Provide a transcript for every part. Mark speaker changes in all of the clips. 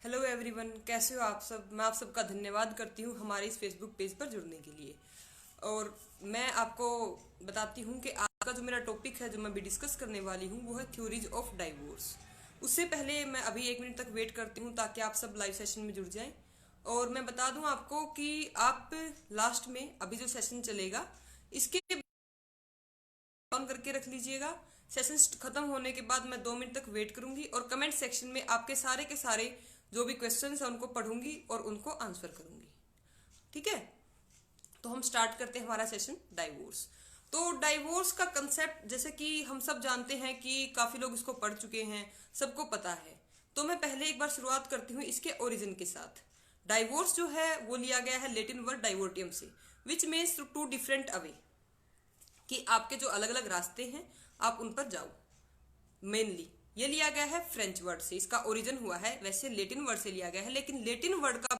Speaker 1: Hello everyone, कैसे हो आप सब। मैं आप सबका धन्यवाद करती हूँ हमारे इस फेसबुक पेज पर जुड़ने के लिए। और मैं आपको बताती हूँ कि आज का जो मेरा टॉपिक है, जो मैं भी डिस्कस करने वाली हूँ, वो है थ्योरीज ऑफ डाइवोर्स। उससे पहले मैं अभी 1 मिनट तक वेट करती हूँ ताकि आप सब लाइव सेशन में जुड़ जाएं। और मैं बता दूं आपको कि आप लास्ट में अभी जो सेशन चलेगा इसके ऑन करके रख लीजिएगा। सेशन खत्म होने के बाद मैं 2 मिनट तक वेट करूंगी और कमेंट सेक्शन में आपके सारे के सारे जो भी क्वेश्चंस हैं उनको पढ़ूंगी और उनको आंसर करूंगी। ठीक है, तो हम स्टार्ट करते हैं हमारा सेशन डाइवोर्स। तो डाइवोर्स का कंसेप्ट जैसे कि हम सब जानते हैं कि काफी लोग इसको पढ़ चुके हैं, सबको पता है। तो मैं पहले एक बार शुरुआत करती हूँ इसके ओरिजिन के साथ। डाइवोर्स जो है वो लिया गया है लेटिन वर्ड डाइवोर्टियम से, which means to different away, कि आपके जो अलग अलग रास्ते हैं आप उन पर जाओ। मेनली ये लिया गया है फ्रेंच वर्ड से, इसका ओरिजिन हुआ है। वैसे लेटिन वर्ड से लिया गया है, लेकिन लेटिन वर्ड का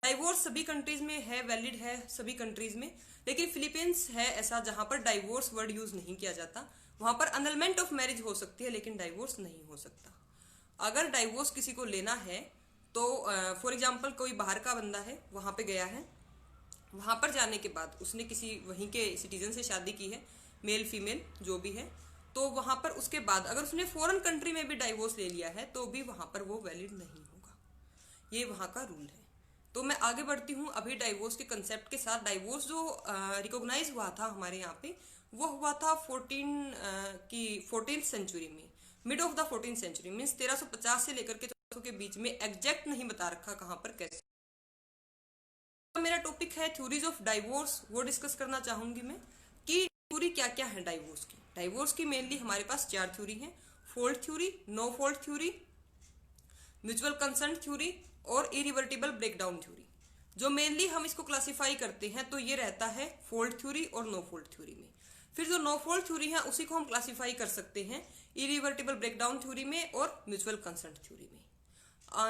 Speaker 1: डाइवोर्स सभी कंट्रीज में है, वैलिड है सभी कंट्रीज में। लेकिन फिलीपींस है ऐसा जहां पर डाइवोर्स वर्ड यूज नहीं किया जाता। वहां पर अनलमेंट ऑफ मैरिज हो सकती है लेकिन डाइवोर्स नहीं हो सकता। अगर डाइवोर्स किसी को लेना है तो फॉर एग्जाम्पल कोई बाहर का बंदा है, वहां पे गया है, वहां पर जाने के बाद उसने किसी वहीं के सिटीजन से शादी की है, मेल फीमेल जो भी है, तो वहां पर उसके बाद अगर उसने फॉरेन कंट्री में भी डाइवोर्स ले लिया है तो भी वहां पर वो वैलिड नहीं होगा। ये वहां का रूल है। तो मैं आगे बढ़ती हूँ अभी डाइवोर्स के कंसेप्ट के साथ। डाइवोर्स जो रिकॉग्नाइज हुआ था हमारे यहाँ पे, वो हुआ था 14th सेंचुरी में, mid of the 14th century, means 1350 से लेकर के 1400 के बीच में। एग्जैक्ट नहीं बता रखा कहाँ पर कैसे। तो मेरा टॉपिक है थ्योरीज ऑफ डाइवोर्स, वो डिस्कस करना चाहूंगी मैं कि थ्योरी क्या क्या है डाइवोर्स की। डाइवोर्स की मेनली हमारे पास 4 थ्योरी है: fault theory, no fault theory, mutual consent theory और इरिवर्टिबल ब्रेकडाउन थ्योरी। जो मेनली हम इसको क्लासिफाई करते हैं तो ये रहता है फॉल्ट थ्योरी और नो फॉल्ट थ्योरी में। फिर जो नो फॉल्ट थ्योरी है उसी को हम क्लासिफाई कर सकते हैं इरिवर्टिबल ब्रेकडाउन थ्योरी में और म्यूचुअल कंसेंट थ्योरी में।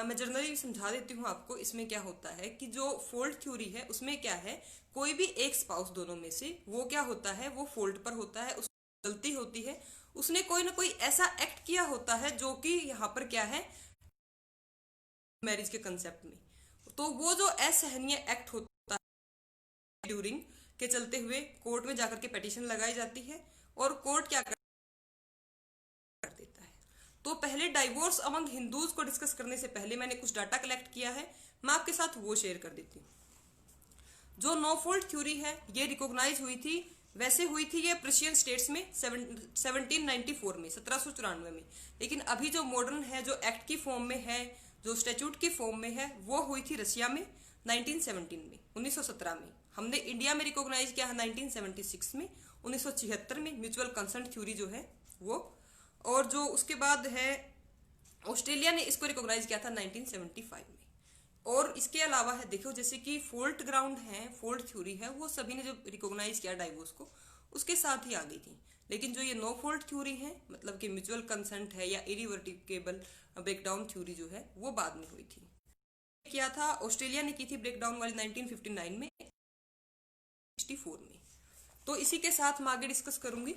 Speaker 1: मैं जनरली समझा देती हूँ आपको इसमें क्या होता है कि जो फॉल्ट थ्योरी है उसमें क्या है, कोई भी एक स्पाउस दोनों में से वो क्या होता है, वो फॉल्ट पर होता है, उसकी गलती होती है, उसने कोई ना कोई ऐसा एक्ट किया होता है जो कि यहाँ पर क्या है मैरिज के कंसेप्ट में। तो वो जो असहनीय एक्ट होता है ड्यूरिंग के चलते हुए कोर्ट में जाकर के पिटीशन लगाई जाती है और कोर्ट क्या कर देता है। तो पहले डाइवोर्स अमंग हिंदूज को डिस्कस करने से पहले मैंने कुछ डाटा कलेक्ट किया है, मैं आपके साथ वो शेयर कर देती हूँ। जो नो फॉल्ट थ्योरी है ये रिकॉग्नाइज हुई थी, वैसे हुई थी ये प्रेशियन स्टेट्स में 1794 में, 1794 में। लेकिन अभी जो मॉडर्न है, जो एक्ट की फॉर्म में है, जो स्टैट्यूट की फॉर्म में है, वो हुई थी रशिया में 1917 में, 1917 में। हमने इंडिया में रिकॉग्नाइज किया है 1976 में, 1976 में म्यूचुअल कंसेंट थ्योरी जो है वो। और जो उसके बाद है ऑस्ट्रेलिया ने इसको रिकॉग्नाइज किया था 1975 में। और इसके अलावा है देखो, जैसे कि फोल्ट ग्राउंड है, फोल्ट थ्योरी है, वो सभी ने जब रिकॉग्नाइज किया डाइवोर्स को उसके साथ ही आ गई थी। लेकिन जो ये नो फोल्ट थ्योरी है, मतलब कि म्यूचुअल कंसेंट है या इरिवर्टिबल ब्रेकडाउन थ्योरी जो है, वो बाद में हुई थी। किया था ऑस्ट्रेलिया ने की थी ब्रेकडाउन वाली 1959 में, 64 में। तो इसी के साथ मैं आगे डिस्कस करूंगी।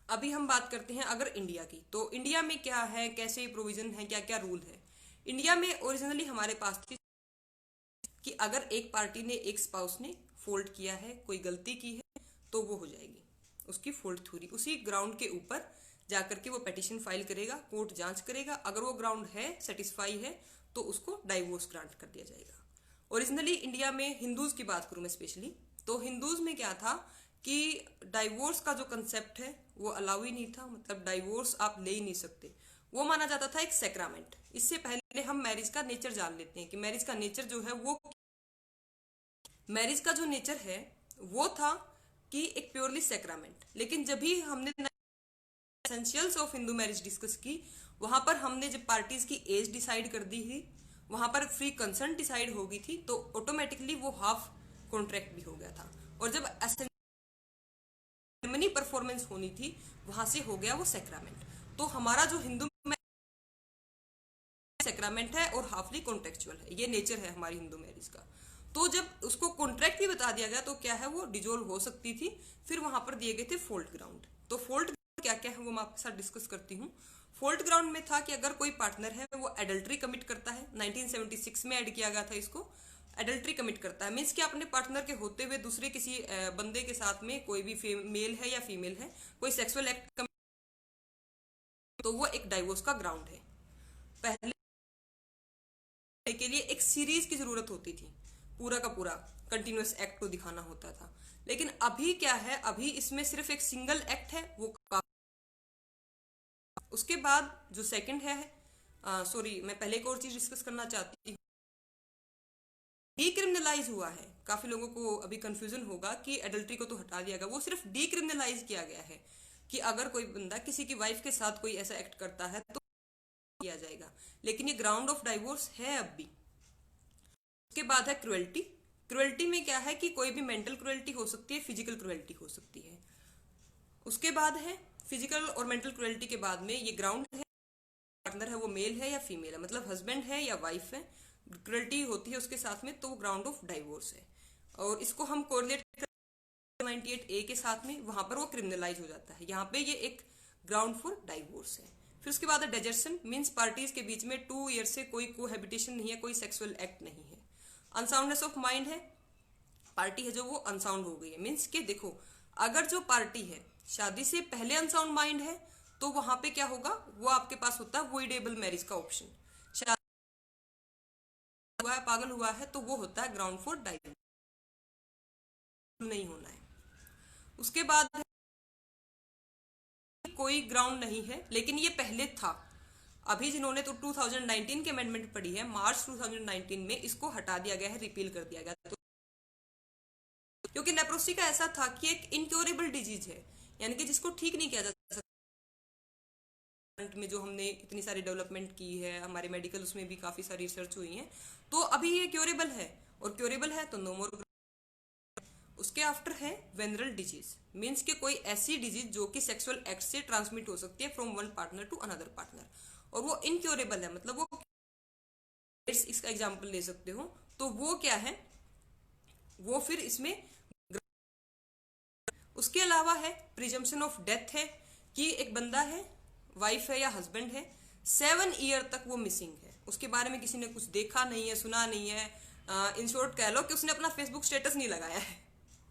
Speaker 1: अभी हम बात करते हैं अगर इंडिया की, तो इंडिया में क्या है, कैसे प्रोविजन है, क्या क्या रूल है। इंडिया में ओरिजिनली हमारे पास थी कि अगर एक पार्टी ने, एक स्पाउस ने फॉल्ट किया है, कोई गलती की है, तो वो हो जाएगी उसकी फॉल्ट थ्योरी। उसी ग्राउंड के ऊपर जाकर के वो पिटीशन फाइल करेगा, कोर्ट जांच करेगा, अगर वो ग्राउंड है, सेटिस्फाई है, तो उसको डाइवोर्स ग्रांट कर दिया जाएगा। ओरिजिनली इंडिया में हिंदूज की बात करूं मैं स्पेशली, तो हिंदूज में क्या था कि डाइवोर्स का जो कंसेप्ट है वो अलाउ ही नहीं था, मतलब डाइवोर्स आप ले ही नहीं सकते। वो माना जाता था एक सैक्रामेंट। इससे पहले हम मैरिज का नेचर जान लेते हैं कि मैरिज का नेचर जो है वो, मैरिज का जो नेचर है वो था कि एक प्योरली सैक्रामेंट। लेकिन जब भी हमने essentials of Hindu marriage discuss की, वहां पर हमने जब पार्टीज की एज डिसाइड कर दी थी, वहां पर फ्री कंसेंट डिसाइड हो गई थी, तो ऑटोमेटिकली वो हाफ कॉन्ट्रैक्ट भी हो गया था। और जब सेरेमनी परफॉर्मेंस होनी थी, वहां से हो गया वो सैक्रामेंट। तो हमारा जो हिंदू सैक्रामेंट है और हाफली कॉन्ट्रेक्चुअल है, ये नेचर है हमारी हिंदू मैरिज का। तो जब उसको कॉन्ट्रैक्ट भी बता दिया गया तो क्या है, वो डिजोल्व हो सकती थी। फिर वहां पर दिए गए थे फॉल्ट ग्राउंड। तो फॉल्ट क्या क्या है वो मैं आपके साथ डिस्कस करती हूँ। फॉल्ट ग्राउंड में था कि अगर कोई पार्टनर है वो एडल्ट्री कमिट करता है, 1976 में ऐड किया गया था इसको, एडल्ट्री कमिट करता है मीन्स कि अपने पार्टनर के होते हुए दूसरे किसी बंदे के साथ में कोई भी मेल है या फीमेल है कोई सेक्सुअल एक्ट तो वो एक डाइवोर्स का ग्राउंड है। पहले के लिए एक सीरीज की जरूरत होती थी, पूरा का पूरा कंटिन्यूअस एक्ट को दिखाना होता था, लेकिन अभी क्या है, अभी इसमें सिर्फ एक सिंगल एक्ट है वो उसके बाद जो सेकंड है सॉरी मैं पहले एक और चीज डिस्कस करना चाहती हूँ, डीक्रिमिनलाइज हुआ है। काफी लोगों को अभी कंफ्यूजन होगा कि एडल्ट्री को तो हटा दिया गया, वो सिर्फ डीक्रिमिनलाइज किया गया है कि अगर कोई बंदा किसी की वाइफ के साथ कोई ऐसा एक्ट करता है तो किया जाएगा, लेकिन ये ग्राउंड ऑफ डाइवोर्स है अब भी। उसके बाद है क्रुएल्टी। क्रुएल्टी में क्या है कि कोई भी मेंटल क्रुएल्टी हो सकती है, फिजिकल क्रुएल्टी हो सकती है। उसके बाद है फिजिकल और मेंटल क्रुएल्टी के बाद में ये ग्राउंड है पार्टनर है वो मेल है या फीमेल है, मतलब हस्बैंड है या वाइफ है, क्रुएल्टी होती है उसके साथ में, तो ग्राउंड ऑफ डाइवोर्स है। और इसको हम कोरिलेट 98A के साथ में, वहां पर वो क्रिमिनलाइज हो जाता है, यहाँ पे ये एक ग्राउंड फॉर डाइवोर्स है। फिर उसके बाद है डेजर्सन, मीन्स पार्टीज के बीच में 2 ईयर से कोई कोहैबिटेशन नहीं है, कोई सेक्सुअल एक्ट नहीं है। अनसाउंडनेस ऑफ माइंड है, पार्टी है जो वो अनसाउंड हो गई है, मीन्स कि देखो अगर जो पार्टी है शादी से पहले अनसाउंड माइंड है तो वहां पे क्या होगा, वो आपके पास होता है वॉइडेबल मैरिज का ऑप्शन। शादी हुआ है, पागल हुआ है, तो वो होता है ग्राउंड फॉर डाइवोर्स, नहीं होना है। उसके बाद कोई ग्राउंड नहीं है, लेकिन ये पहले था, अभी जिन्होंने तो 2019 के अमेंडमेंट पढ़ी है, मार्च 2019 में इसको हटा दिया गया है, रिपील कर दिया गया, तो क्योंकि लेप्रोसी का ऐसा था कि एक इनक्योरेबल डिजीज है, यानी कि जिसको ठीक नहीं किया जा सकता। में जो हमने इतनी सारी डेवलपमेंट की है, हमारे मेडिकल उसमें भी काफी सारी रिसर्च हुई है, तो अभी ये क्योरेबल है, और क्योरेबल है तो नो मोर। उसके आफ्टर है वेनरल डिजीज, मीन्स के कोई ऐसी डिजीज जो कि सेक्सुअल एक्ट से ट्रांसमिट हो सकती है from one partner to another partner, और वो इनक्योरेबल है, मतलब वो इसका एग्जांपल ले सकते हो, तो वो क्या है, वो फिर इसमें। उसके अलावा है प्रिजम्पशन ऑफ डेथ, है कि एक बंदा है, वाइफ है या हस्बैंड है, 7 ईयर तक वो मिसिंग है, उसके बारे में किसी ने कुछ देखा नहीं है, सुना नहीं है, इन शॉर्ट कह लो कि उसने अपना फेसबुक स्टेटस नहीं लगाया है,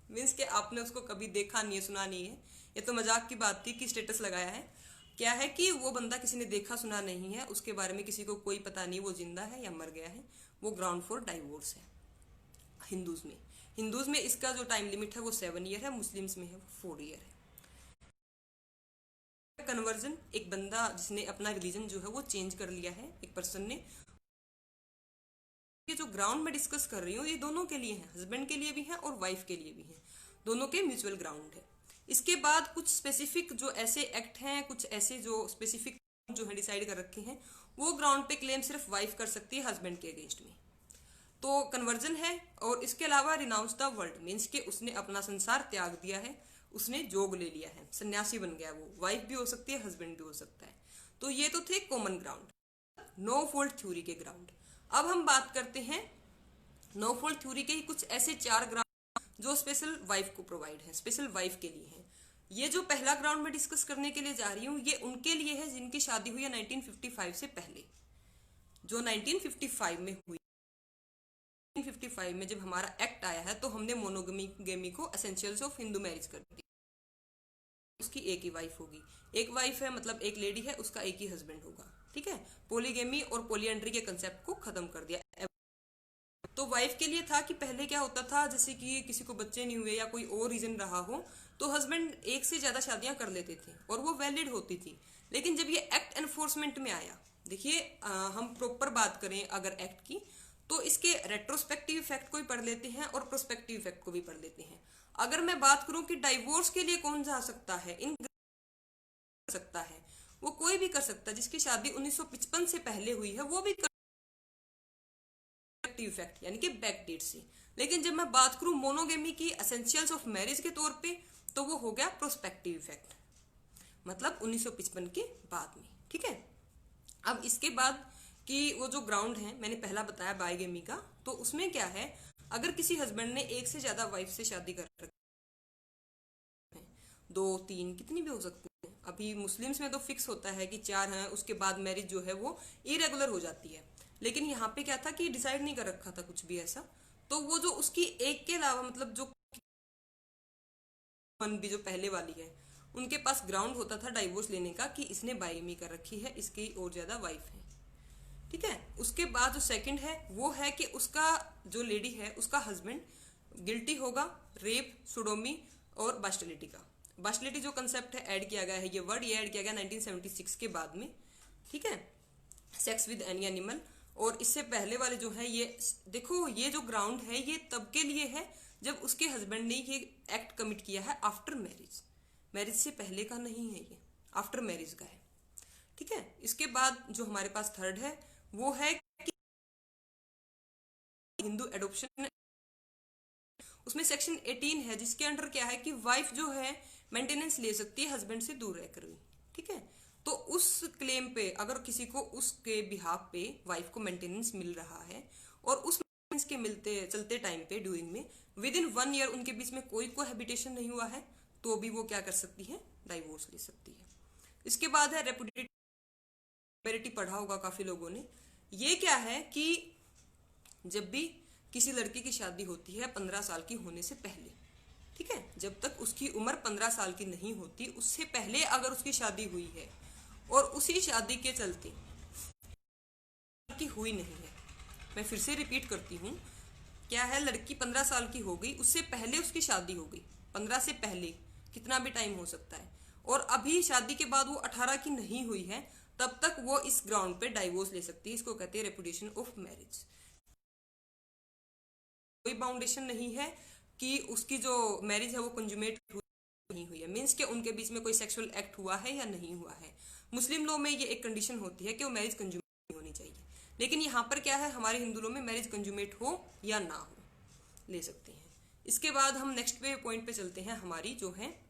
Speaker 1: मीन्स कि आपने उसको कभी देखा नहीं है, सुना नहीं है, ये तो मजाक की बात थी कि स्टेटस लगाया है, क्या है कि वो बंदा किसी ने देखा सुना नहीं है, उसके बारे में किसी को कोई पता नहीं वो जिंदा है या मर गया है, वो ग्राउंड फॉर डाइवोर्स है। हिंदूज में इसका जो टाइम लिमिट है वो 7 ईयर है, मुस्लिम्स में है वो 4 ईयर है। कन्वर्जन, एक बंदा जिसने अपना रिलीजन जो है वो चेंज कर लिया है, एक पर्सन ने। ये जो ग्राउंड में डिस्कस कर रही हूँ ये दोनों के लिए है, हस्बैंड के लिए भी है और वाइफ के लिए भी है, दोनों के म्यूचुअल ग्राउंड है। इसके बाद कुछ स्पेसिफिक जो ऐसे एक्ट हैं, कुछ ऐसे जो स्पेसिफिक जो है डिसाइड कर रखे हैं, वो ग्राउंड पे क्लेम सिर्फ वाइफ कर सकती है हस्बैंड के अगेंस्ट में, तो कन्वर्जन है। और इसके अलावा रिनाउंस द वर्ल्ड, मीन्स के उसने अपना संसार त्याग दिया है, उसने जोग ले लिया है, सन्यासी बन गया, वो वाइफ भी हो सकती है हस्बैंड भी हो सकता है। तो ये तो थे common ground, no fault theory के ग्राउंड। अब हम बात करते हैं नो फॉल्ट थ्योरी के ही कुछ ऐसे 4 ग्राउंड जो स्पेशल वाइफ को प्रोवाइड है, स्पेशल वाइफ के लिए है। ये जो पहला ग्राउंड में डिस्कस करने के लिए जा रही हूँ ये उनके लिए है जिनकी शादी हुई है 1955 से पहले, जो 1955 में हुई। 1955 में जब हमारा एक्ट आया है तो हमने मोनोगेमी को एसेंशियल्स ऑफ हिंदू मैरिज कर दिया, उसकी एक ही वाइफ होगी, एक वाइफ है मतलब एक लेडी है, उसका एक ही हस्बैंड होगा, ठीक है। पॉलीगेमी और पॉलीएंड्री के कंसेप्ट को खत्म कर दिया। तो वाइफ के लिए था कि पहले क्या होता था, जैसे कि किसी को बच्चे नहीं हुए या कोई और रीजन रहा हो तो हस्बैंड एक से ज्यादा शादियां कर लेते थे और वो वैलिड होती थी। लेकिन जब ये एक्ट एनफोर्समेंट में आया, देखिए हम प्रॉपर बात करें अगर एक्ट की, तो इसके रेट्रोस्पेक्टिव इफेक्ट को भी पढ़ लेते हैं और प्रोस्पेक्टिव इफेक्ट को भी पढ़ लेते हैं। अगर मैं बात करूं कि डाइवोर्स के लिए कौन जा सकता है, इन सकता है, वो कोई भी कर सकता है, जिसकी शादी 1955 से पहले हुई है वो भी कर इफेक्ट यानी कि बैक डेट से। लेकिन जब मैं बात करूं मोनोगेमी की एसेंशियल्स ऑफ मैरिज के तौर पे, तो वो हो गया प्रोस्पेक्टिव इफेक्ट, मतलब 1955 के बाद में, ठीक है। अब इसके बाद कि वो जो ग्राउंड है मैंने पहला बताया बाइगेमी का, तो उसमें क्या है, अगर किसी हस्बैंड ने एक से ज्यादा वाइफ से शादी कर रखी है, 2, 3 कितनी भी हो सकती है, अभी मुस्लिम्स में तो फिक्स होता है कि 4 हैं, उसके बाद मैरिज जो है वो इरेगुलर हो जाती है। लेकिन यहाँ पे क्या था कि डिसाइड नहीं कर रखा था कुछ भी ऐसा। तो वो जो उसकी एक के अलावा मतलब जो वन भी जो पहले वाली है, उनके पास ग्राउंड होता था डाइवोर्स लेने का कि इसने बाइमी कर रखी है, इसकी और ज्यादा वाइफ है। ठीक है। उसके बाद जो सेकंड है वो है कि उसका जो लेडी है उसका हस्बैंड गिल्टी होगा रेप, सोडोमी और बास्टिलिटी का। बास्टिलिटी जो कंसेप्ट है ऐड किया गया है, ये वर्ड ये ऐड किया गया 1976 के बाद में। ठीक है। Sex with any animal. और इससे पहले वाले जो है, ये देखो ये जो ग्राउंड है ये तब के लिए है जब उसके हस्बैंड ने ये एक्ट कमिट किया है आफ्टर मैरिज। मैरिज से पहले का नहीं है, ये आफ्टर मैरिज का है। ठीक है। इसके बाद जो हमारे पास थर्ड है वो है कि हिंदू एडॉप्शन। उसमें सेक्शन 18 है जिसके अंडर क्या है कि वाइफ जो है मेंटेनेंस ले सकती है हस्बैंड से दूर रहकर भी। ठीक है। तो उस क्लेम पे अगर किसी को उसके बिहाफ पे वाइफ को मेंटेनेंस मिल रहा है और उस मेंटेनेंस के मिलते चलते टाइम पे ड्यूरिंग में विद इन 1 ईयर उनके बीच में कोई कोहैबिटेशन नहीं हुआ है तो भी वो क्या कर सकती है, डाइवोर्स ले सकती है। इसके बाद है रेपुटेटिव, पढ़ा होगा काफी लोगों ने। ये क्या है कि जब भी किसी लड़की की शादी होती है 15 साल की होने से पहले, ठीक है, जब तक उसकी उम्र 15 साल की नहीं होती उससे पहले अगर उसकी शादी हुई है और उसी शादी के चलते की हुई नहीं है, मैं फिर से रिपीट करती हूँ, क्या है, लड़की 15 साल की हो गई, उससे पहले उसकी शादी हो गई, 15 से पहले कितना भी टाइम हो सकता है, और अभी शादी के बाद वो 18 की नहीं हुई है, तब तक वो इस ग्राउंड पे डाइवोर्स ले सकती है। इसको कहते हैं रेपुटेशन ऑफ मैरिज। कोई बाउंडेशन नहीं है कि उसकी जो मैरिज है वो कंजुमेट नहीं हुई है, मीन्स के उनके बीच में कोई सेक्सुअल एक्ट हुआ है या नहीं हुआ है। मुस्लिम लॉ में ये एक कंडीशन होती है कि वो मैरिज कंजुमेट नहीं होनी चाहिए, लेकिन यहाँ पर क्या है, हमारे हिंदू लॉ में मैरिज कंजुमेट हो या ना हो ले सकते हैं। इसके बाद हम नेक्स्ट पे पॉइंट पे चलते हैं। हमारी जो है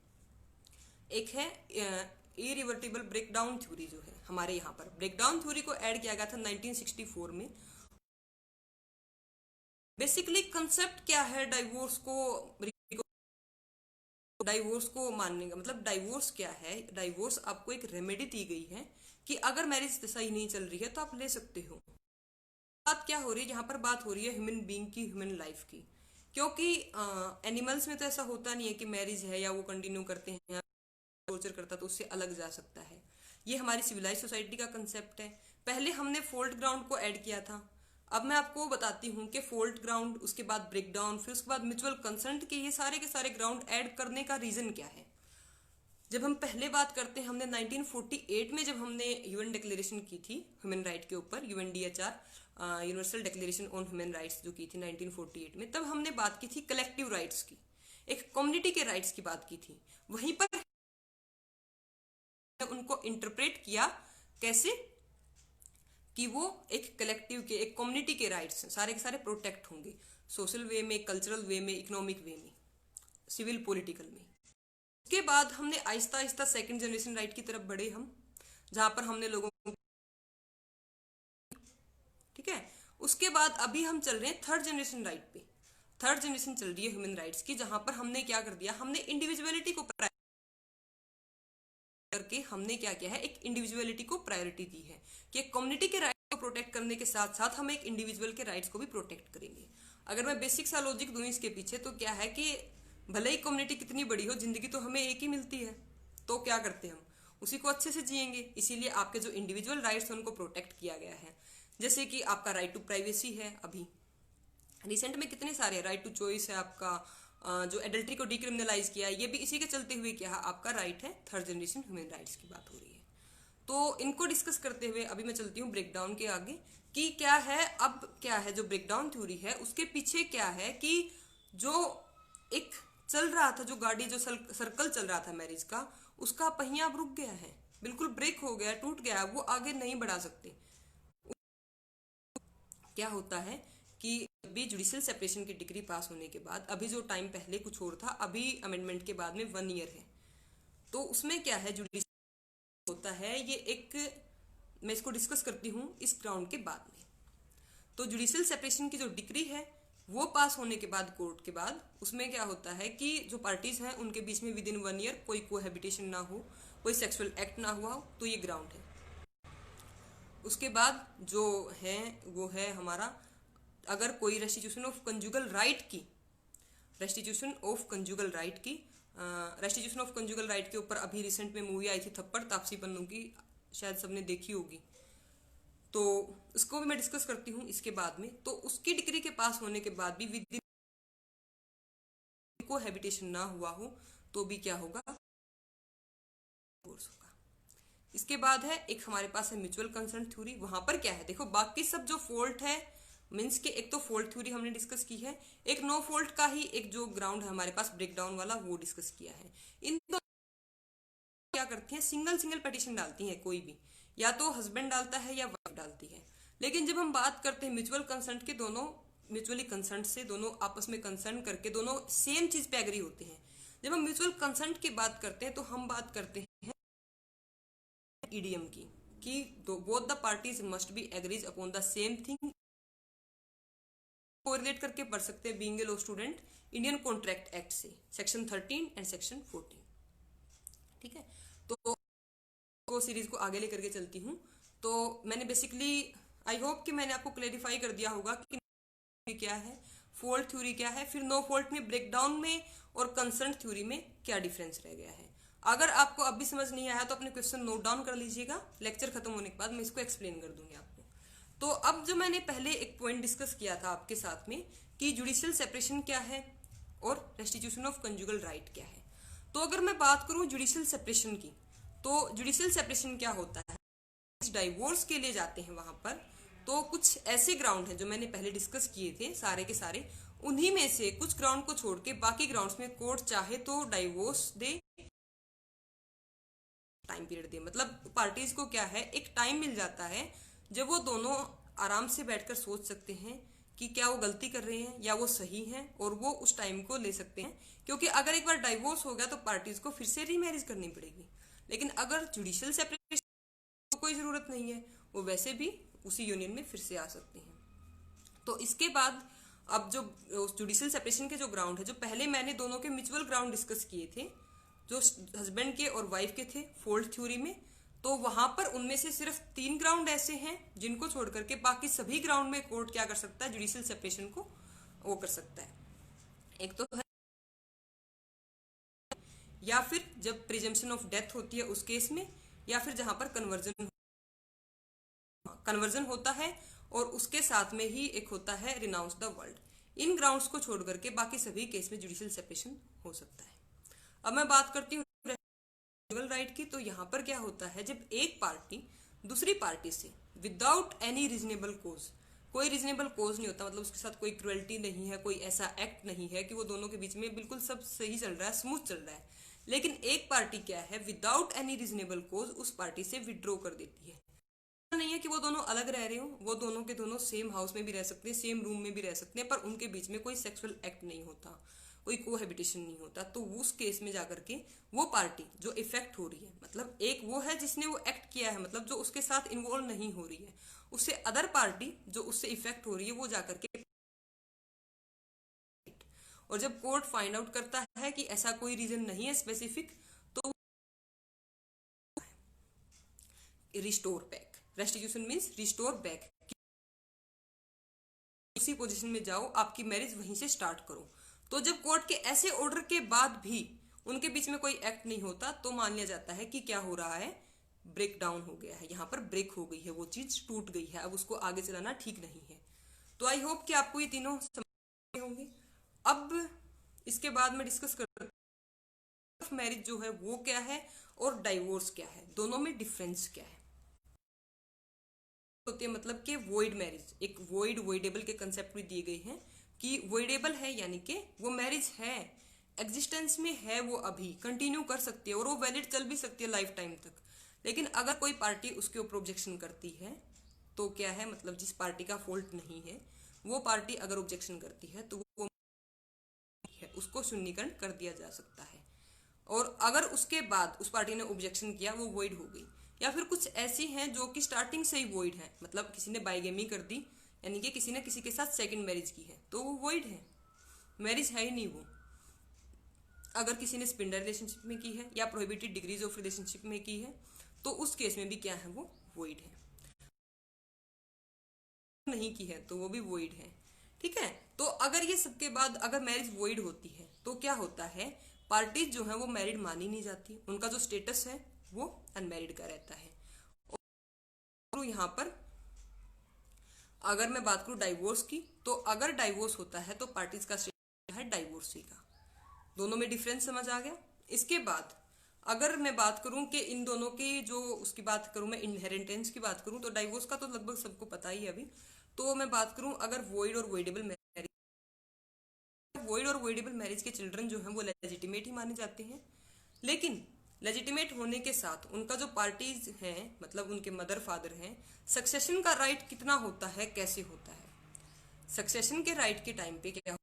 Speaker 1: एक है इरिवर्टिबल ब्रेकडाउन थ्योरी, जो है हमारे यहाँ पर ब्रेकडाउन थ्योरी को ऐड किया गया था 1964 में। बेसिकली कंसेप्ट क्या है डाइवोर्स को मानने का, मतलब डाइवोर्स क्या है, डाइवोर्स आपको एक रेमेडी दी गई है कि अगर मैरिज सही नहीं चल रही है तो आप ले सकते हो। बात क्या हो रही है, यहाँ पर बात हो रही है ह्यूमन बीइंग की, ह्यूमन लाइफ की, क्योंकि एनिमल्स में तो ऐसा होता नहीं है कि मैरिज है या वो कंटिन्यू करते हैं, टॉर्चर करता तो उससे अलग जा सकता है। ये हमारी सिविलाइज सोसाइटी का कंसेप्ट है। पहले हमने फॉल्ट ग्राउंड को ऐड किया था, अब मैं आपको बताती हूँ कि फॉल्ट ग्राउंड, उसके बाद ब्रेकडाउन, फिर उसके बाद म्यूचुअल कंसेंट के ये सारे के सारे ग्राउंड ऐड करने का रीजन क्या है। जब हम पहले बात करते हैं, हमने 1948 में जब हमने यूएन डिक्लेरेशन की थी ह्यूमन राइट के ऊपर, UNDHR, universal declaration on human rights जो की थी 1948 में, तब हमने बात की थी कलेक्टिव राइट्स की, एक कम्युनिटी के राइट्स की बात की थी। वहीं पर उनको इंटरप्रेट किया कैसे कि वो एक कलेक्टिव के, एक कम्युनिटी के राइट्स सारे के सारे प्रोटेक्ट होंगे, सोशल वे में, कल्चरल वे में, इकोनॉमिक वे में, सिविल पॉलिटिकल में। उसके बाद हमने Aahista Aahista second generation right की तरफ बढ़े हम, जहां पर हमने लोगों को, ठीक है। उसके बाद अभी हम चल रहे हैं थर्ड जनरेशन राइट पे। थर्ड जनरेशन चल रही है ह्यूमन राइट्स की, जहां पर हमने क्या कर दिया, हमने इंडिविजुअलिटी को करके हमने क्या किया है, एक इंडिविजुअलिटी को प्रायोरिटी दी है कि कम्युनिटी के राइट को प्रोटेक्ट करने के साथ साथ हम एक इंडिविजुअल के राइट्स को भी प्रोटेक्ट करेंगे। अगर मैं बेसिक सा लॉजिक दूं इसके पीछे, तो क्या है कि भले ही कम्युनिटी कितनी बड़ी हो, जिंदगी तो हमें एक ही मिलती है, तो क्या करते हैं हम उसी को अच्छे से जिएंगे। इसीलिए आपके जो इंडिविजुअल राइट्स हैं उनको प्रोटेक्ट किया गया है। जैसे कि आपका राइट टू प्राइवेसी है, अभी रिसेंट में कितने सारे राइट टू चॉइस है, आपका जो एडल्ट्री को डिक्रिमिनलाइज किया है, ये भी इसी के चलते हुए क्या है, आपका राइट है। थर्ड जनरेशन ह्यूमन राइट्स की बात हो रही है, तो इनको डिस्कस करते हुए अभी मैं चलती हूँ ब्रेकडाउन के आगे कि क्या है। अब क्या है, जो ब्रेकडाउन थ्योरी है उसके पीछे क्या है कि जो एक चल रहा था, जो गाड़ी, जो सर्कल चल रहा था मैरिज का, उसका पहिया अब रुक गया है, बिल्कुल ब्रेक हो गया, टूट गया, वो आगे नहीं बढ़ा सकते। क्या होता है कि अभी जुडिशियल सेपरेशन की डिग्री पास होने के बाद, अभी जो टाइम पहले कुछ और था, अभी अमेंडमेंट के बाद में 1 ईयर है, तो उसमें क्या है, जुडिशियल होता है ये एक, मैं इसको डिस्कस करती हूँ इस ग्राउंड के बाद में। तो जुडिशियल सेपरेशन की जो डिग्री है वो पास होने के बाद कोर्ट के बाद, उसमें क्या होता है कि जो पार्टीज हैं उनके बीच में विद इन 1 ईयर कोई कोहैबिटेशन ना हो, कोई सेक्सुअल एक्ट ना हुआ हो, तो ये ग्राउंड है। उसके बाद जो है वो है हमारा, अगर कोई रेस्टिट्यूशन ऑफ कंजुगल राइट की, रेस्टिट्यूशन ऑफ कंजुगल राइट की, रेस्टिट्यूशन ऑफ कंजुगल राइट के ऊपर अभी रिसेंट में मूवी आई थी थप्पड़, तापसी पन्नू की, शायद सबने देखी होगी, तो उसको भी मैं डिस्कस करती हूँ इसके बाद में। तो उसकी डिग्री के पास होने के बाद भी विद को हैबिटेशन ना हुआ हो तो भी क्या होगा, कोर्स होगा। इसके बाद है एक हमारे पास है म्यूचुअल कंसेंट थ्योरी। वहां पर क्या है, देखो बाकी सब जो फॉल्ट है मीन्स के, एक तो फॉल्ट थ्योरी हमने डिस्कस की है, एक नो फॉल्ट का ही एक जो ग्राउंड है हमारे पास ब्रेकडाउन वाला, वो डिस्कस किया है। इन तो क्या करती हैं, सिंगल सिंगल पिटीशन डालती हैं, कोई भी, या तो हस्बैंड डालता है या वाइफ डालती है। लेकिन जब हम बात करते हैं म्यूचुअल कंसेंट के, दोनों म्यूचुअली कंसेंट से दोनों आपस में कंसर्न करके दोनों सेम चीज पे एग्री होते हैं। जब हम म्यूचुअल कंसेंट की बात करते हैं तो हम बात करते हैं ईडीएम की, कि both the parties must be agrees upon the same thing. Correlate करके पढ़ सकते हैं being a law student, Indian contract act से, सेक्शन 13 एंड सेक्शन 14। ठीक है, तो सीरीज को आगे लेकर के चलती हूँ। तो मैंने बेसिकली, आई होप कि मैंने आपको क्लेरिफाई कर दिया होगा कि क्या है, फॉल्ट थ्योरी क्या है, फिर नो फॉल्ट में, ब्रेकडाउन में और कंसर्न थ्योरी में क्या डिफरेंस रह गया है। अगर आपको अब भी समझ नहीं आया तो अपने क्वेश्चन नोट डाउन कर लीजिएगा, लेक्चर खत्म होने के बाद मैं इसको एक्सप्लेन कर दूंगी आपको। तो अब जो मैंने पहले एक पॉइंट डिस्कस किया था आपके साथ में कि जुडिशियल सेपरेशन क्या है और रेस्टिट्यूशन ऑफ कंजुगल राइट क्या है। तो अगर मैं बात करूं जुडिशियल सेपरेशन की, तो जुडिशियल सेपरेशन क्या होता है, डाइवोर्स के लिए जाते हैं वहां पर, तो कुछ ऐसे ग्राउंड हैं जो मैंने पहले डिस्कस किए थे सारे के सारे, उन्हीं में से कुछ ग्राउंड को छोड़ के बाकी ग्राउंड्स में कोर्ट चाहे तो डाइवोर्स दे, टाइम पीरियड दे। मतलब पार्टीज को क्या है, एक टाइम मिल जाता है जब वो दोनों आराम से बैठकर सोच सकते हैं कि क्या वो गलती कर रहे हैं या वो सही है, और वो उस टाइम को ले सकते हैं। क्योंकि अगर एक बार डाइवोर्स हो गया तो पार्टीज को फिर से रीमैरिज करनी पड़ेगी। लेकिन अगर जुडिशियल सेपरेशन को कोई जरूरत नहीं है, वो वैसे भी उसी यूनियन में फिर से आ सकते हैं। तो इसके बाद अब जो जुडिशियल सेपरेशन के जो ग्राउंड है, जो पहले मैंने दोनों के म्यूचुअल ग्राउंड डिस्कस किए थे, जो हस्बैंड के और वाइफ के थे फॉल्ट थ्योरी में, तो वहां पर उनमें से सिर्फ 3 ग्राउंड ऐसे हैं जिनको छोड़ करके बाकी सभी ग्राउंड में कोर्ट क्या कर सकता है, जुडिशियल सेपरेशन को वो कर सकता है। एक तो है, या फिर जब प्रिजम्पशन ऑफ डेथ होती है उस केस में, या फिर जहां पर कन्वर्जन होता है, और उसके साथ में ही एक होता है renounce the world. In grounds को छोड़ करके बाकी सभी केस में जुडिशियल सेपरेशन हो सकता है। अब मैं बात करती हूँ राइट की। तो यहाँ पर क्या होता है, जब एक पार्टी दूसरी पार्टी से विदाउट एनी रीजनेबल कोज, कोई रीजनेबल कोज नहीं होता, मतलब उसके साथ कोई क्रुएल्टी नहीं है, कोई ऐसा एक्ट नहीं है कि वो दोनों के बीच में बिल्कुल सब सही चल रहा है, स्मूथ चल रहा है, लेकिन एक पार्टी क्या है, विदाउट एनी रीजनेबल कोज उस पार्टी से विड्रॉ कर देती है। नहीं है कि वो दोनों अलग रह रहे हो, वो दोनों के दोनों सेम हाउस में भी रह सकते हैं, सेम रूम में भी रह सकते हैं, पर उनके बीच में कोई सेक्सुअल एक्ट नहीं होता, कोई कोहैबिटेशन नहीं होता। तो उस केस में जाकर के वो पार्टी जो इफेक्ट हो रही है, मतलब एक वो है जिसने वो एक्ट किया है, मतलब जो उसके साथ इन्वॉल्व नहीं हो रही है, उससे अदर पार्टी जो उससे इफेक्ट हो रही है वो जाकर के, और जब कोर्ट फाइंड आउट करता है कि ऐसा कोई रीजन नहीं है स्पेसिफिक, तो restore back, restitution means restore back, उसी पोजीशन में जाओ, आपकी मैरिज वहीं से स्टार्ट करो। तो जब कोर्ट के ऐसे ऑर्डर के बाद भी उनके बीच में कोई एक्ट नहीं होता, तो मान लिया जाता है कि क्या हो रहा है, ब्रेक डाउन हो गया है, यहाँ पर ब्रेक हो गई है, वो चीज टूट गई है, अब उसको आगे चलाना ठीक नहीं है। तो आई होप कि आपको ये तीनों समझ होंगे। अब इसके बाद में डिस्कस कर मैरिज जो है वो क्या है और डाइवोर्स क्या है, दोनों में डिफरेंस क्या है होती है। मतलब कि वॉइड मैरिज, एक वॉइड वॉइडेबल के कंसेप्ट भी दिए गए हैं कि वॉइडेबल है यानी कि वो मैरिज है, एग्जिस्टेंस में है, वो अभी कंटिन्यू कर सकती है और वो वैलिड चल भी सकती है लाइफ टाइम तक। लेकिन अगर कोई पार्टी उसके ऊपर ऑब्जेक्शन करती है तो क्या है, मतलब जिस पार्टी का फॉल्ट नहीं है वो पार्टी अगर ऑब्जेक्शन करती है तो वो है, उसको शून्यकरण कर दिया जा सकता है। और अगर उसके बाद उस पार्टी ने ऑब्जेक्शन किया, वो वॉइड हो गई। या फिर कुछ ऐसी हैं जो कि स्टार्टिंग से ही वॉइड है, मतलब किसी ने बाइगेमी कर दी, यानी कि किसी ने किसी के साथ सेकंड मैरिज की है, तो वो वॉइड है, मैरिज है ही नहीं वो। अगर किसी ने स्पिंडल रिलेशनशिप में की है या प्रोहिबिटेड डिग्रीज ऑफ रिलेशनशिप में की है तो उस केस में भी क्या है, वो वॉइड है। नहीं की है तो वो भी वॉइड है। ठीक है, तो अगर ये सबके बाद अगर मैरिज वॉइड होती है तो क्या होता है, पार्टीज जो है वो मैरिड मानी नहीं जाती, उनका जो स्टेटस है वो अनमैरिड का रहता है। और यहाँ पर अगर मैं बात करूं डाइवोर्स की, तो अगर डाइवोर्स होता है तो पार्टीज का स्टेटस है डाइवोर्सी का। दोनों में डिफरेंस समझ आ गया। इसके बाद अगर मैं बात करूं कि इन दोनों की जो उसकी बात करूं, मैं इनहेरिटेंस की बात करूं, तो डाइवोर्स का तो लगभग सबको पता ही है अभी। तो मैं बात करूं अगर वॉइड और वॉइडेबल मैरिज, वॉइड और वॉइडेबल मैरिज के चिल्ड्रन जो हैं वो लेजिटिमेट ही माने जाते हैं। लेकिन लेजिटिमेट होने के साथ उनका जो पार्टीज हैं, मतलब उनके मदर फादर हैं, सक्सेशन का राइट कितना होता है, कैसे होता है। सक्सेशन के राइट के टाइम पे क्या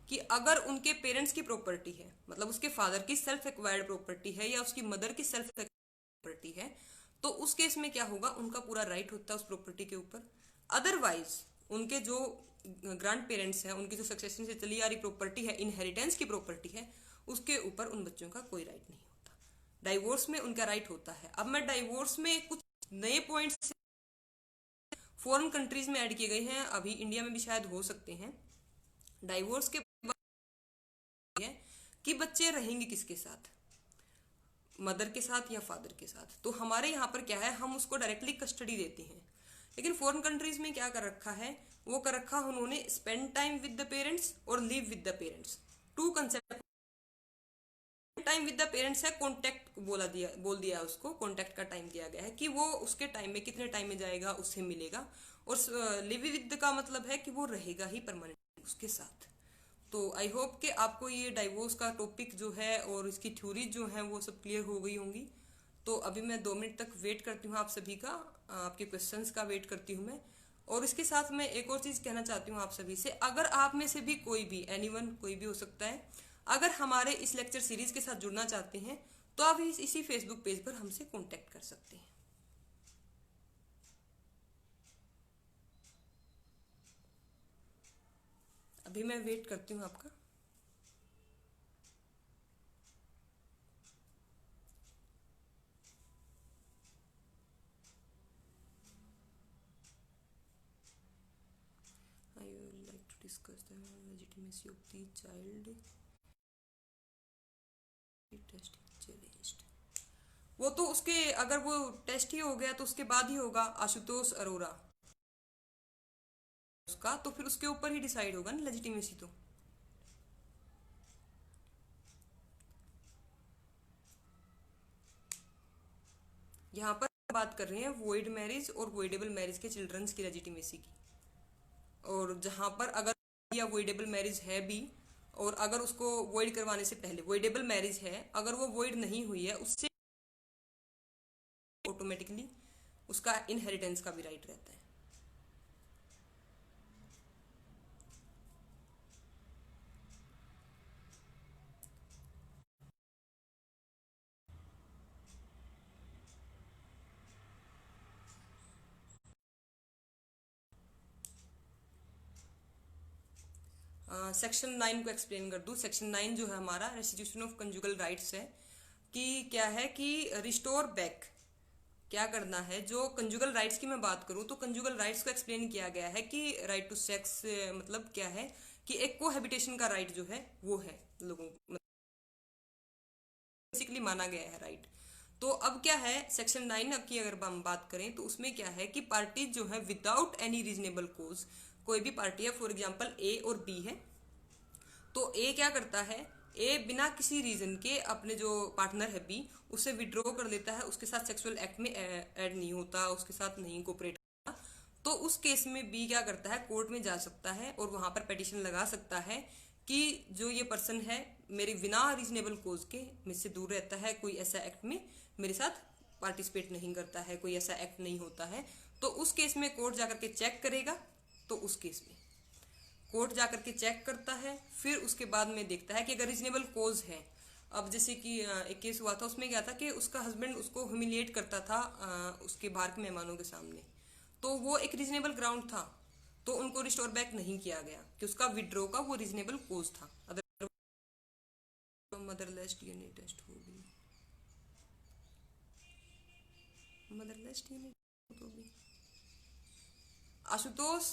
Speaker 1: कि अगर उनके पेरेंट्स की प्रॉपर्टी है, मतलब उसके फादर की सेल्फ एक्वायर्ड प्रॉपर्टी है या उसकी मदर की सेल्फ प्रॉपर्टी है, तो उस केस में क्या होगा, उनका पूरा राइट होता है उस प्रॉपर्टी के ऊपर। अदरवाइज उनके जो ग्रैंड पेरेंट्स हैं, उनकी जो सक्सेशन से चली आ रही प्रॉपर्टी है, इनहेरिटेंस की प्रॉपर्टी है, उसके ऊपर उन बच्चों का कोई राइट नहीं होता। डाइवोर्स में उनका राइट होता है। अब मैं डाइवोर्स में कुछ नए पॉइंट्स फॉरेन कंट्रीज में ऐड किए गए हैं, अभी इंडिया में भी शायद हो सकते हैं। डाइवोर्स के है कि बच्चे रहेंगे किसके साथ, मदर के साथ या फादर के साथ। तो हमारे यहाँ पर क्या है, हम उसको डायरेक्टली कस्टडी देते हैं। लेकिन फॉरेन कंट्रीज में क्या कर रखा है, वो कर रखा उन्होंने spend time with the parents और live with the parents, to concept. Time with the parents है, कॉन्टेक्ट बोल दिया उसको, कॉन्टेक्ट का टाइम दिया गया है कि वो उसके टाइम में कितने टाइम में जाएगा, उससे मिलेगा। और लिव विद का मतलब है कि वो रहेगा ही परमानेंट उसके साथ। तो आई होप कि आपको ये डाइवोर्स का टॉपिक जो है और इसकी थ्योरी जो है वो सब क्लियर हो गई होंगी। तो अभी मैं 2 मिनट तक वेट करती हूँ आप सभी का, आपके क्वेश्चंस का वेट करती हूँ मैं। और इसके साथ मैं एक और चीज कहना चाहती हूँ आप सभी से, अगर आप में से भी कोई भी, एनीवन, कोई भी हो सकता है, अगर हमारे इस लेक्चर सीरीज के साथ जुड़ना चाहते हैं तो आप इसी फेसबुक पेज पर हमसे कॉन्टेक्ट कर सकते हैं। अभी मैं वेट करती हूँ आपका। I would like to discuss the legitimacy of the child testing challenged। वो तो उसके, अगर वो टेस्ट ही हो गया तो उसके बाद ही होगा आशुतोष अरोरा उसका, तो फिर उसके ऊपर ही डिसाइड होगा ना लेजिटिमेसी। तो यहाँ पर बात कर रहे हैं वॉइड मैरिज और वॉइडेबल मैरिज के चिल्ड्रंस की लेजिटिमेसी की। और जहां पर अगर या वॉइडेबल मैरिज है भी, और अगर उसको वॉइड करवाने से पहले वॉइडेबल मैरिज है, अगर वो वॉइड नहीं हुई है, उससे ऑटोमेटिकली उसका इनहेरिटेंस का भी राइट रहता है। सेक्शन 9 को एक्सप्लेन कर दूं। सेक्शन 9 जो है हमारा रेस्टिट्यूशन ऑफ कंजुगल राइट्स है, कि क्या है कि रिस्टोर बैक क्या करना है। जो कंजुगल राइट्स की मैं बात करूं तो कंजुगल राइट्स को एक्सप्लेन किया गया है कि राइट टू सेक्स मतलब क्या है कि एक कोहैबिटेशन का राइट जो है वो है लोगों को, बेसिकली माना गया है राइट। तो अब क्या है, सेक्शन 9 की अगर हम बात करें तो उसमें क्या है कि पार्टीज जो है विदाउट एनी रीजनेबल कोज, कोई भी पार्टी है, फॉर एग्जाम्पल ए और बी है, तो ए क्या करता है, ए बिना किसी रीजन के अपने जो पार्टनर है बी उससे विड्रॉ कर लेता है, उसके साथ सेक्सुअल एक्ट में ऐड नहीं होता, उसके साथ नहीं कोऑपरेट करता। तो उस केस में बी क्या करता है, कोर्ट में जा सकता है और वहां पर पिटीशन लगा सकता है कि जो ये पर्सन है मेरे बिना रीजनेबल कोज के मुझसे दूर रहता है, कोई ऐसा एक्ट में मेरे साथ पार्टिसिपेट नहीं करता है, कोई ऐसा एक्ट नहीं होता है। तो उस केस में कोर्ट जाकर के चेक करेगा, तो उस केस में कोर्ट जाकर के चेक करता है, फिर उसके बाद में देखता है कि अगर रीजनेबल कोज है। अब जैसे कि एक केस हुआ था, उसमें क्या था कि उसका हस्बैंड उसको ह्यूमिलिएट करता था उसके बाहर के मेहमानों के सामने, तो वो एक रीजनेबल ग्राउंड था, तो उनको रिस्टोर बैक नहीं किया गया कि उसका विड्रॉ का वो रीजनेबल कोज था। अदर आपका मदरलेस डीएनए टेस्ट हो भी, मदरलेस डीएनए तो भी। आशुतोष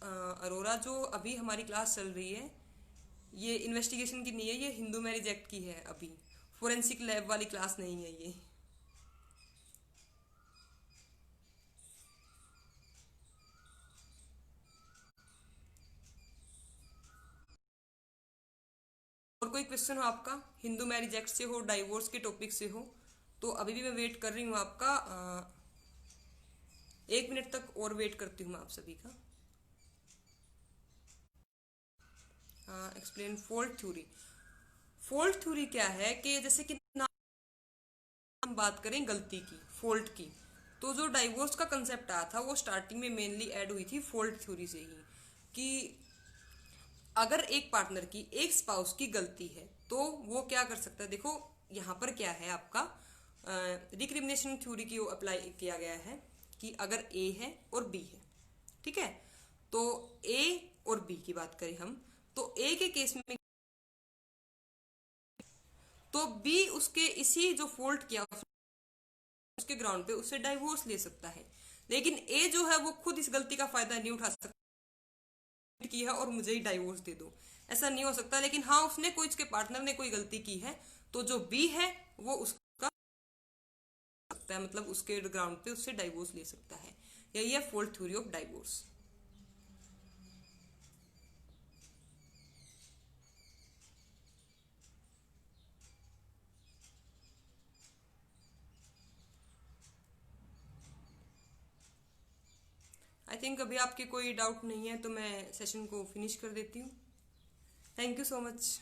Speaker 1: अरोरा, जो अभी हमारी क्लास चल रही है ये इन्वेस्टिगेशन की नहीं है, ये हिंदू मैरिज एक्ट की है, अभी फोरेंसिक लैब वाली क्लास नहीं है ये। और कोई क्वेश्चन हो आपका, हिंदू मैरिज एक्ट से हो, डाइवोर्स के टॉपिक से हो, तो अभी भी मैं वेट कर रही हूँ आपका। 1 मिनट तक और वेट करती हूँ मैं आप सभी का। Explain fault theory. Fault theory क्या है कि जैसे कि हम बात करें गलती की, फॉल्ट की, तो जो डाइवोर्स का कंसेप्ट आया था वो स्टार्टिंग में मेनली ऐड हुई थी फॉल्ट थ्योरी से ही, कि अगर एक पार्टनर की, एक स्पाउस की गलती है तो वो क्या कर सकता है। देखो यहाँ पर क्या है आपका, रिक्रिमिनेशन थ्योरी की अप्लाई किया गया है कि अगर ए है और बी है, ठीक है, तो ए और बी की बात करें हम, तो ए के केस में तो बी उसके इसी जो फॉल्ट किया उसके ग्राउंड पे उससे डाइवोर्स ले सकता है, लेकिन ए जो है वो खुद इस गलती का फायदा नहीं उठा सकता की है और मुझे ही डाइवोर्स दे दो, ऐसा नहीं हो सकता। लेकिन हाँ, उसने कोई, उसके पार्टनर ने कोई गलती की है तो जो बी है वो उसका सकता है, मतलब उसके ग्राउंड पे उससे डाइवोर्स ले सकता है। यही है fault theory of divorce. I think अभी आपके कोई डाउट नहीं है तो मैं सेशन को फिनिश कर देती हूँ। Thank you so much.